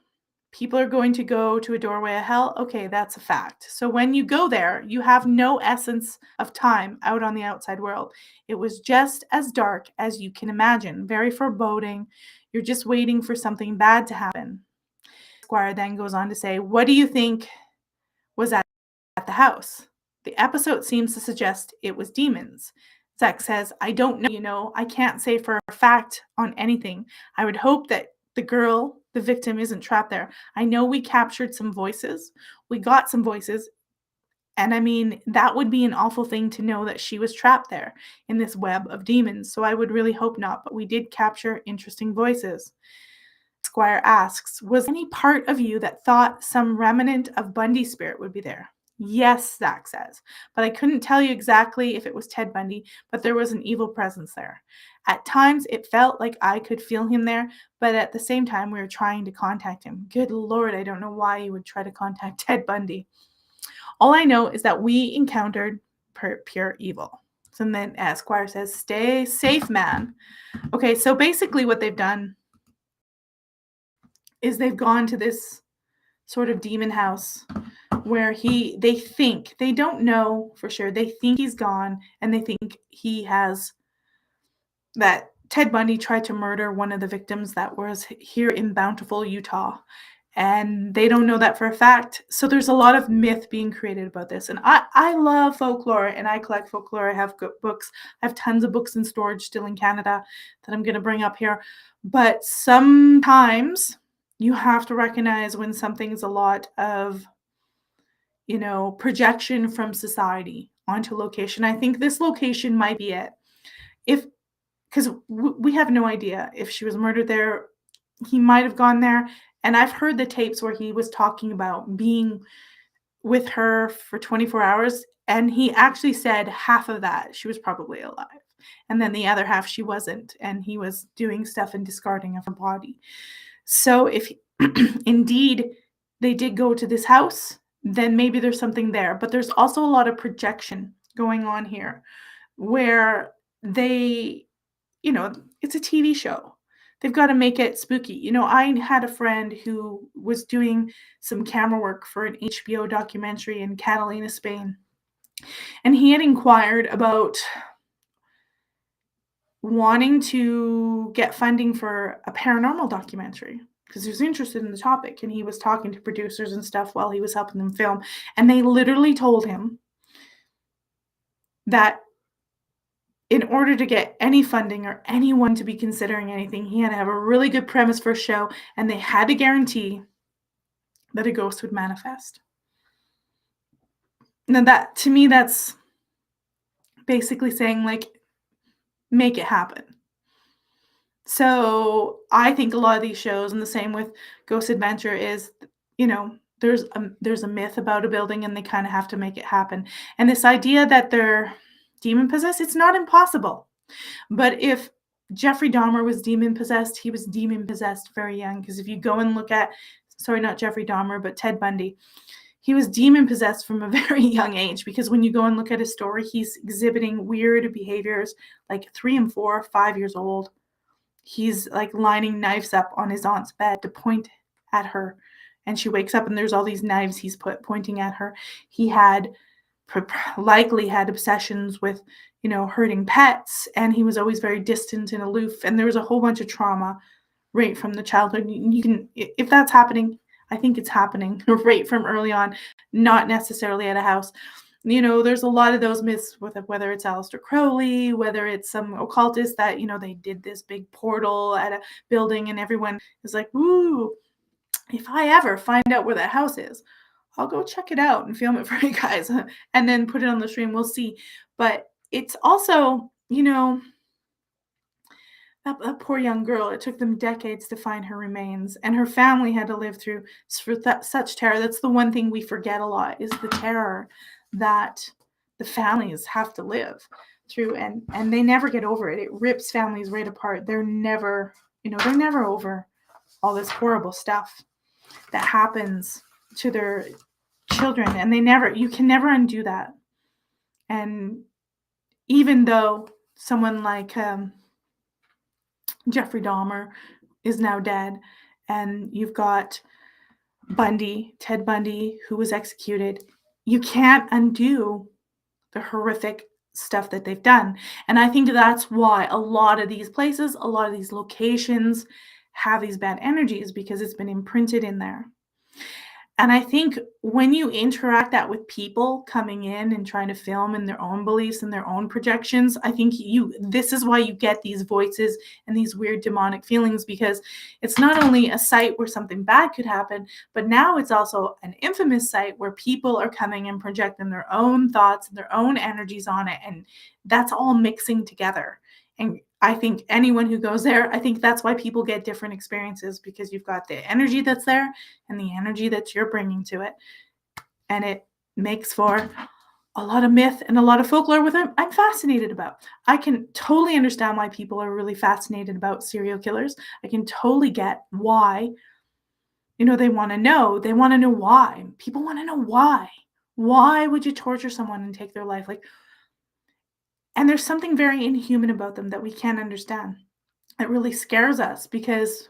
People are going to go to a doorway of hell. Okay, that's a fact. So when you go there, you have no essence of time out on the outside world. It was just as dark as you can imagine, very foreboding. You're just waiting for something bad to happen. Squire then goes on to say, what do you think was at the house? The episode seems to suggest it was demons. Zach says, I don't know, I can't say for a fact on anything. I would hope that the girl, the victim, isn't trapped there. I know we captured some voices. We got some voices. And I mean, that would be an awful thing to know that she was trapped there in this web of demons. So I would really hope not. But we did capture interesting voices. Squire asks, was any part of you that thought some remnant of Bundy's spirit would be there? Yes, Zach says, but I couldn't tell you exactly if it was Ted Bundy, but there was an evil presence there. At times, it felt like I could feel him there, but at the same time, we were trying to contact him. Good Lord, I don't know why you would try to contact Ted Bundy. All I know is that we encountered pure evil. So then Squire says, stay safe, man. Okay, so basically what they've done is they've gone to this sort of demon house where they don't know for sure, they think he's gone, and they think that Ted Bundy tried to murder one of the victims that was here in Bountiful, Utah, and they don't know that for a fact. So there's a lot of myth being created about this, and I love folklore, and I collect folklore. I have good books. I have tons of books in storage still in Canada that I'm going to bring up here, but sometimes you have to recognize when something's a lot of, projection from society onto location. I think this location might be it. Because we have no idea if she was murdered there. He might have gone there. And I've heard the tapes where he was talking about being with her for 24 hours. And he actually said half of that she was probably alive. And then the other half she wasn't. And he was doing stuff and discarding of her body. So if indeed they did go to this house, then maybe there's something there. But there's also a lot of projection going on here where they, it's a TV show. They've got to make it spooky. I had a friend who was doing some camera work for an HBO documentary in Catalina, Spain. And he had inquired about wanting to get funding for a paranormal documentary because he was interested in the topic, and he was talking to producers and stuff while he was helping them film, and they literally told him that in order to get any funding or anyone to be considering anything, he had to have a really good premise for a show, and they had to guarantee that a ghost would manifest. Now that, to me, that's basically saying, like, make it happen. So I think a lot of these shows, and the same with Ghost Adventure, is, there's a myth about a building and they kind of have to make it happen. And this idea that they're demon possessed, it's not impossible. But if Jeffrey Dahmer was demon possessed, he was demon possessed very young. Because if you go and look at, sorry, not Jeffrey Dahmer, but Ted Bundy, he was demon possessed from a very young age. Because when you go and look at his story, he's exhibiting weird behaviors like 3 and 4, 5 years old. He's like lining knives up on his aunt's bed to point at her, and she wakes up and there's all these knives he's pointing at her. He had likely had obsessions with, hurting pets, and he was always very distant and aloof, and there was a whole bunch of trauma right from the childhood. You can, if that's happening, I think it's happening right from early on, not necessarily at a house. There's a lot of those myths with it, whether it's Aleister Crowley, whether it's some occultist that, they did this big portal at a building and everyone is like, ooh, if I ever find out where that house is, I'll go check it out and film it for you guys and then put it on the stream. We'll see. But it's also, that poor young girl, it took them decades to find her remains, and her family had to live through such terror. That's the one thing we forget a lot, is the terror that the families have to live through, and they never get over it. It rips families right apart. They're never over all this horrible stuff that happens to their children, and you can never undo that. And even though someone like Jeffrey Dahmer is now dead, and you've got Ted Bundy, who was executed, you can't undo the horrific stuff that they've done. And I think that's why a lot of these places, a lot of these locations have these bad energies, because it's been imprinted in there. And I think when you interact that with people coming in and trying to film in their own beliefs and their own projections, I think this is why you get these voices and these weird demonic feelings, because it's not only a site where something bad could happen, but now it's also an infamous site where people are coming and projecting their own thoughts and their own energies on it. And that's all mixing together. And I think anyone who goes there, I think that's why people get different experiences, because you've got the energy that's there and the energy that you're bringing to it. And it makes for a lot of myth and a lot of folklore, with it I'm fascinated about. I can totally understand why people are really fascinated about serial killers. I can totally get why, they want to know. They want to know why. People want to know why. Why would you torture someone and take their life? And there's something very inhuman about them that we can't understand. It really scares us because,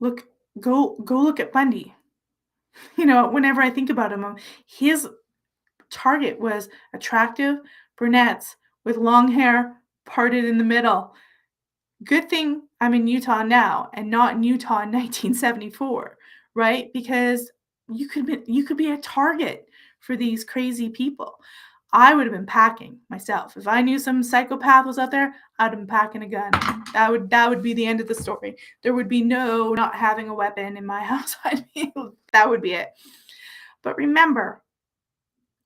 look, go look at Bundy. Whenever I think about him, his target was attractive brunettes with long hair parted in the middle. Good thing I'm in Utah now and not in Utah in 1974, right? Because you could be a target for these crazy people. I would have been packing myself. If I knew some psychopath was out there, I'd have been packing a gun. That would be the end of the story. There would be no not having a weapon in my house. That would be it. But remember,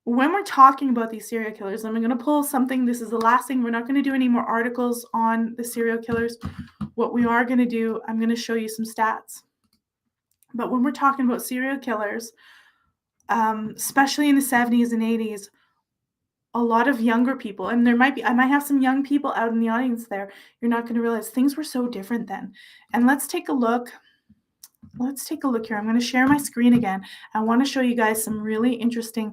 when we're talking about these serial killers, I'm going to pull something. This is the last thing. We're not going to do any more articles on the serial killers. What we are going to do, I'm going to show you some stats. But when we're talking about serial killers, especially in the 70s and 80s, a lot of younger people, and I might have some young people out in the audience there, you're not going to realize things were so different then. And let's take a look. Here. I'm going to share my screen again. I want to show you guys some really interesting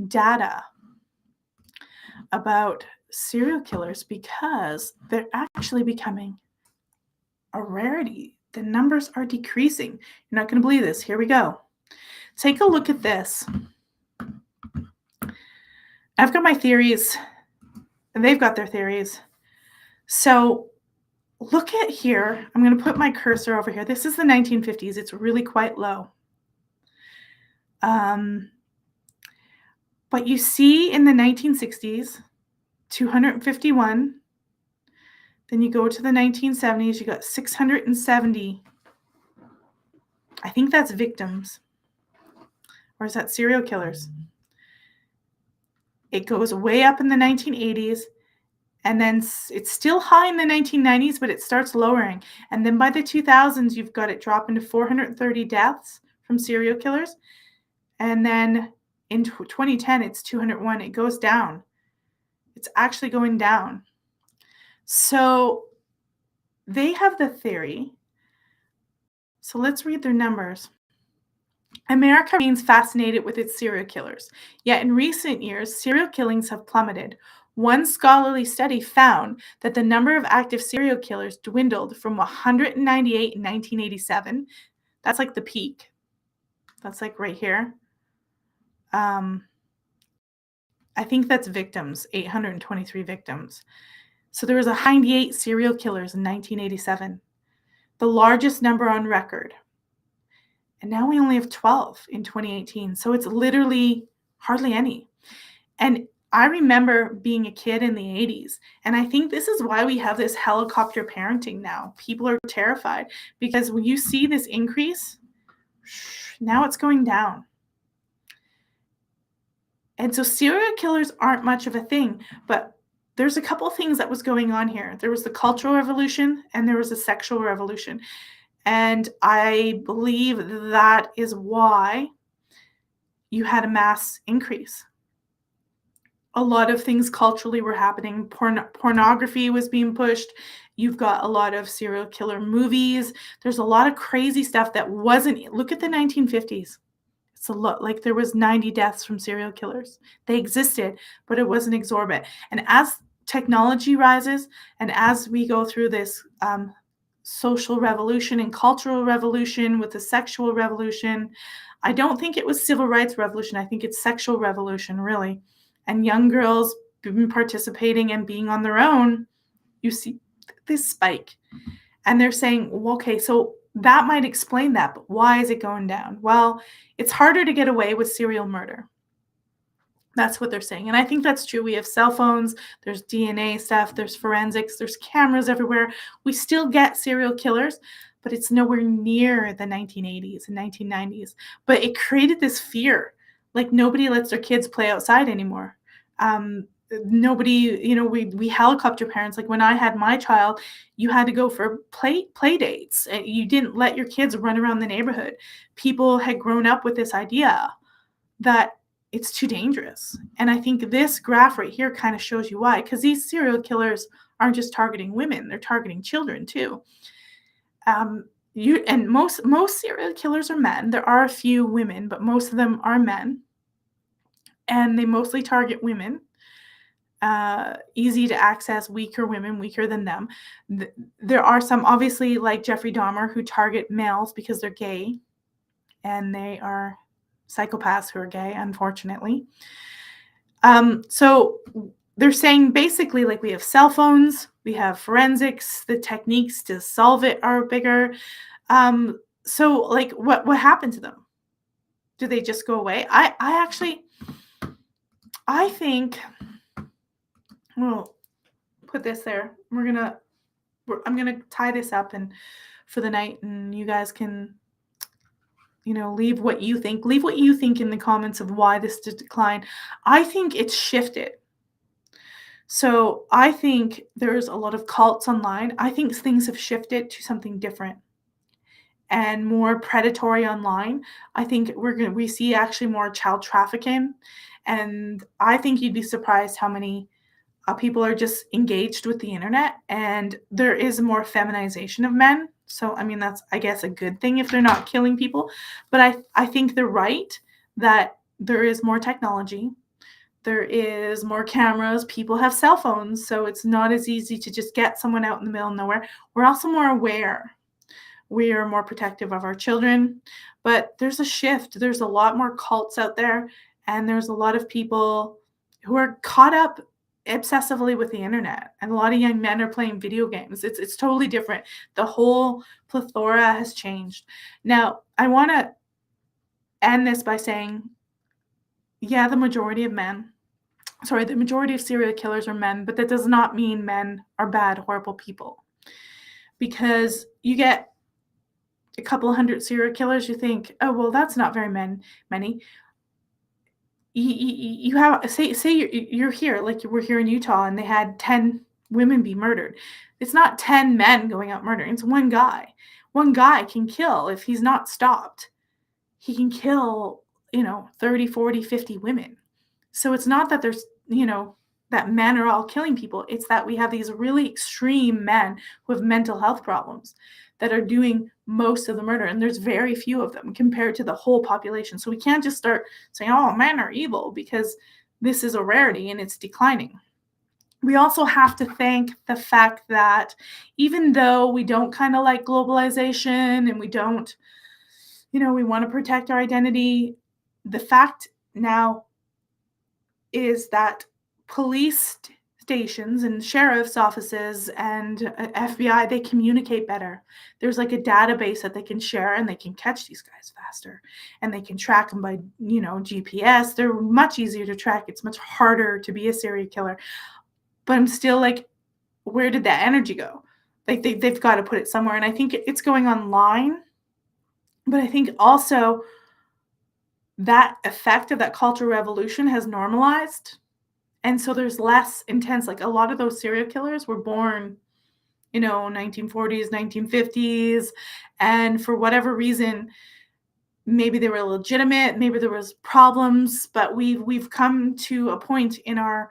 data about serial killers, because they're actually becoming a rarity. The numbers are decreasing. You're not going to believe this. Here we go. Take a look at this. I've got my theories, and they've got their theories. So look at here. I'm going to put my cursor over here. This is the 1950s. It's really quite low. But you see in the 1960s, 251. Then you go to the 1970s, you got 670. I think that's victims. Or is that serial killers? It goes way up in the 1980s. And then it's still high in the 1990s, but it starts lowering. And then by the 2000s, you've got it dropping to 430 deaths from serial killers. And then in 2010, it's 201. It goes down. It's actually going down. So they have the theory. So let's read their numbers. America remains fascinated with its serial killers. Yet in recent years, serial killings have plummeted. One scholarly study found that the number of active serial killers dwindled from 198 in 1987. That's like the peak. That's like right here. I think that's victims, 823 victims. So there was 198 serial killers in 1987, the largest number on record. And now we only have 12 in 2018. So it's literally hardly any. And I remember being a kid in the 80s. And I think this is why we have this helicopter parenting now. People are terrified because when you see this increase, now it's going down. And so serial killers aren't much of a thing, but there's a couple things that was going on here. There was the cultural revolution and there was a sexual revolution. And I believe that is why you had a mass increase. A lot of things culturally were happening. Pornography was being pushed. You've got a lot of serial killer movies. There's a lot of crazy stuff that wasn't. Look at the 1950s. It's a lot. Like there was 90 deaths from serial killers. They existed, but it wasn't exorbitant. And as technology rises, and as we go through this social revolution and cultural revolution with the sexual revolution, I don't think it was civil rights revolution. I think it's sexual revolution, really. And young girls been participating and being on their own, you see this spike. And they're saying, well, okay, so that might explain that, but why is it going down? Well, it's harder to get away with serial murder. That's what they're saying. And I think that's true. We have cell phones, there's DNA stuff, there's forensics, there's cameras everywhere. We still get serial killers, but it's nowhere near the 1980s and 1990s. But it created this fear. Like nobody lets their kids play outside anymore. Nobody, we helicopter parents. Like when I had my child, you had to go for play dates. And you didn't let your kids run around the neighborhood. People had grown up with this idea that it's too dangerous. And I think this graph right here kind of shows you why, because these serial killers aren't just targeting women, they're targeting children too. Most serial killers are men. There are a few women, but most of them are men. And they mostly target women. Easy to access, weaker women, weaker than them. There are some, obviously, like Jeffrey Dahmer, who target males because they're gay, and they are psychopaths who are gay, unfortunately. So they're saying basically, like, we have cell phones, we have forensics, the techniques to solve it are bigger. So like what happened to them? Do they just go away? I think we'll put this there. I'm gonna tie this up and for the night, and you guys can leave what you think. Leave what you think in the comments of why this did decline. I think it's shifted. So I think there's a lot of cults online. I think things have shifted to something different and more predatory online. I think we see actually more child trafficking, and I think you'd be surprised how many people are just engaged with the internet, and there is more feminization of men. So, I mean, that's, I guess, a good thing if they're not killing people. But I think they're right that there is more technology. There is more cameras. People have cell phones, so it's not as easy to just get someone out in the middle of nowhere. We're also more aware. We are more protective of our children. But there's a shift. There's a lot more cults out there, and there's a lot of people who are caught up obsessively with the internet, and a lot of young men are playing video games. It's totally different. The whole plethora has changed. Now, I want to end this by saying, yeah, the majority of serial killers are men, but that does not mean men are bad, horrible people. Because you get a couple hundred serial killers, you think, oh, well, that's not very many. You have, say you're here, like we're here in Utah, and they had 10 women be murdered. It's not 10 men going out murdering. It's one guy. One guy can kill, if he's not stopped, he can kill 30, 40, 50 women. So it's not that there's that men are all killing people. It's that we have these really extreme men who have mental health problems that are doing most of the murder, and there's very few of them compared to the whole population. So we can't just start saying, oh, men are evil, because this is a rarity and it's declining. We also have to thank the fact that even though we don't kind of like globalization, and we don't, we want to protect our identity, the fact now is that police stations and sheriff's offices and FBI, they communicate better. There's like a database that they can share, and they can catch these guys faster, and they can track them by, GPS. They're much easier to track. It's much harder to be a serial killer. But I'm still like, where did that energy go? Like they've got to put it somewhere. And I think it's going online. But I think also that effect of that cultural revolution has normalized. And so there's less intense. Like a lot of those serial killers were born, 1940s, 1950s. And for whatever reason, maybe they were legitimate, maybe there was problems, but we've come to a point in our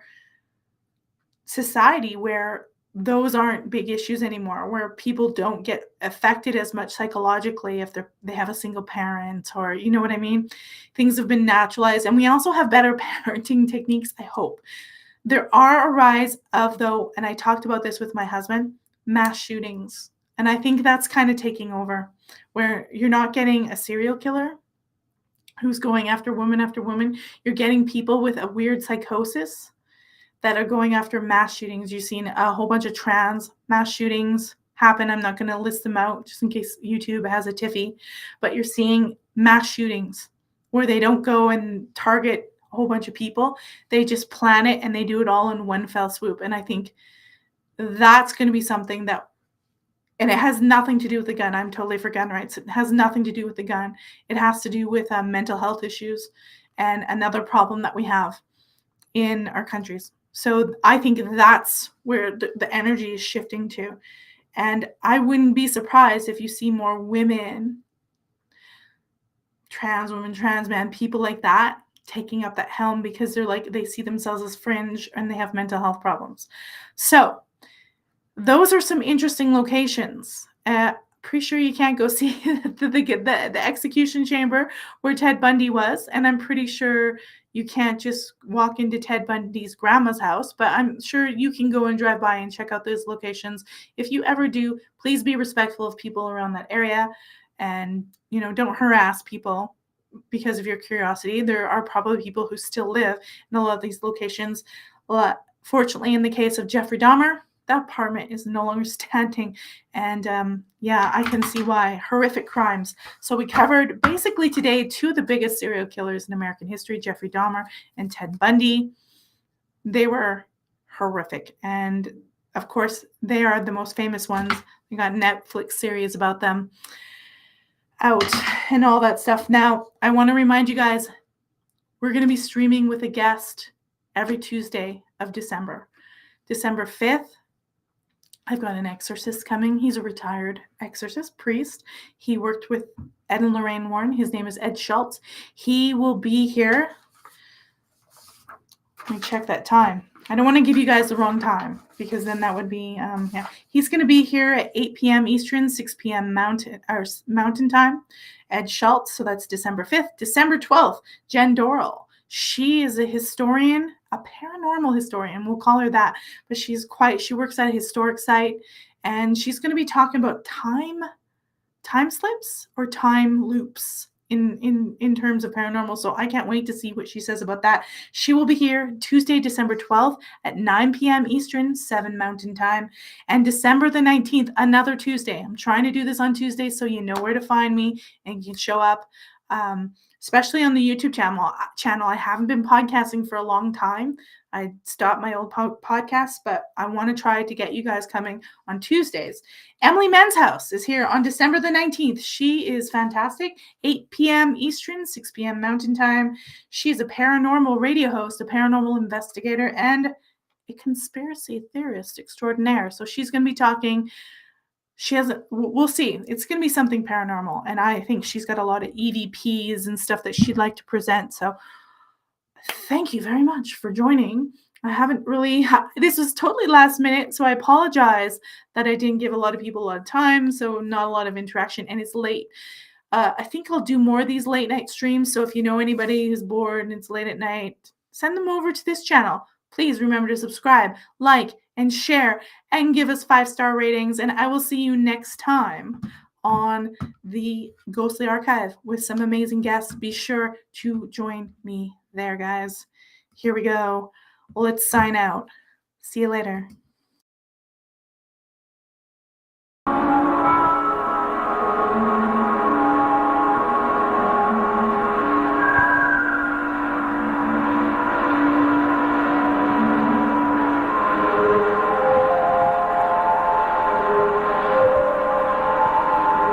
society where those aren't big issues anymore, where people don't get affected as much psychologically if they have a single parent, or you know what I mean? Things have been naturalized, and we also have better parenting techniques, I hope. There are a rise of, though, and I talked about this with my husband, mass shootings. And I think that's kind of taking over, where you're not getting a serial killer who's going after woman after woman. You're getting people with a weird psychosis that are going after mass shootings. You've seen a whole bunch of trans mass shootings happen. I'm not going to list them out just in case YouTube has a tiffy, but you're seeing mass shootings where they don't go and target a whole bunch of people. They just plan it and they do it all in one fell swoop. And I think that's going to be something that, and it has nothing to do with the gun. I'm totally for gun rights. It has nothing to do with the gun. It has to do with mental health issues and another problem that we have in our countries. So I think that's where the energy is shifting to. And I wouldn't be surprised if you see more women, trans women, trans men, people like that taking up that helm, because they're like, they see themselves as fringe and they have mental health problems. So those are some interesting locations. Pretty sure you can't go see the execution chamber where Ted Bundy was. And I'm pretty sure you can't just walk into Ted Bundy's grandma's house, but I'm sure you can go and drive by and check out those locations. If you ever do, please be respectful of people around that area, and, you know, don't harass people because of your curiosity. There are probably people who still live in a lot of these locations. Fortunately, in the case of Jeffrey Dahmer, that apartment is no longer standing. And yeah, I can see why. Horrific crimes. So we covered basically today two of the biggest serial killers in American history, Jeffrey Dahmer and Ted Bundy. They were horrific. And of course, they are the most famous ones. We got Netflix series about them out and all that stuff. Now, I want to remind you guys, we're going to be streaming with a guest every Tuesday of December. December 5th, I've got an exorcist coming. He's a retired exorcist priest. He worked with Ed and Lorraine Warren. His name is Ed Schultz. He will be here. Let me check that time. I don't want to give you guys the wrong time, because then that would be, yeah. He's going to be here at 8 p.m. Eastern, 6 p.m. Mountain time. Ed Schultz. So that's December 5th. December 12th, Jen Dorrell. She is a historian, a paranormal historian, we'll call her that. But she works at a historic site, and she's going to be talking about time slips or time loops in terms of paranormal. So I can't wait to see what she says about that. She will be here Tuesday, December 12th at 9 p.m. Eastern, 7 Mountain Time. And December the 19th, another Tuesday. I'm trying to do this on Tuesdays so you know where to find me and you can show up. Especially on the YouTube channel. I haven't been podcasting for a long time. I stopped my old podcast, but I want to try to get you guys coming on Tuesdays. Emily Men's House is here on December the 19th. She is fantastic. 8 p.m. Eastern, 6 p.m. Mountain Time. She's a paranormal radio host, a paranormal investigator, and a conspiracy theorist extraordinaire. So she's going to be talking. We'll see. It's going to be something paranormal. And I think she's got a lot of EVPs and stuff that she'd like to present. So thank you very much for joining. I haven't really, this was totally last minute. So I apologize that I didn't give a lot of people a lot of time. So not a lot of interaction, and it's late. I think I'll do more of these late night streams. So if you know anybody who's bored and it's late at night, send them over to this channel. Please remember to subscribe, like, and share, and give us 5-star ratings. And I will see you next time on the Ghostly Archive with some amazing guests. Be sure to join me there, guys. Here we go. Let's sign out. See you later.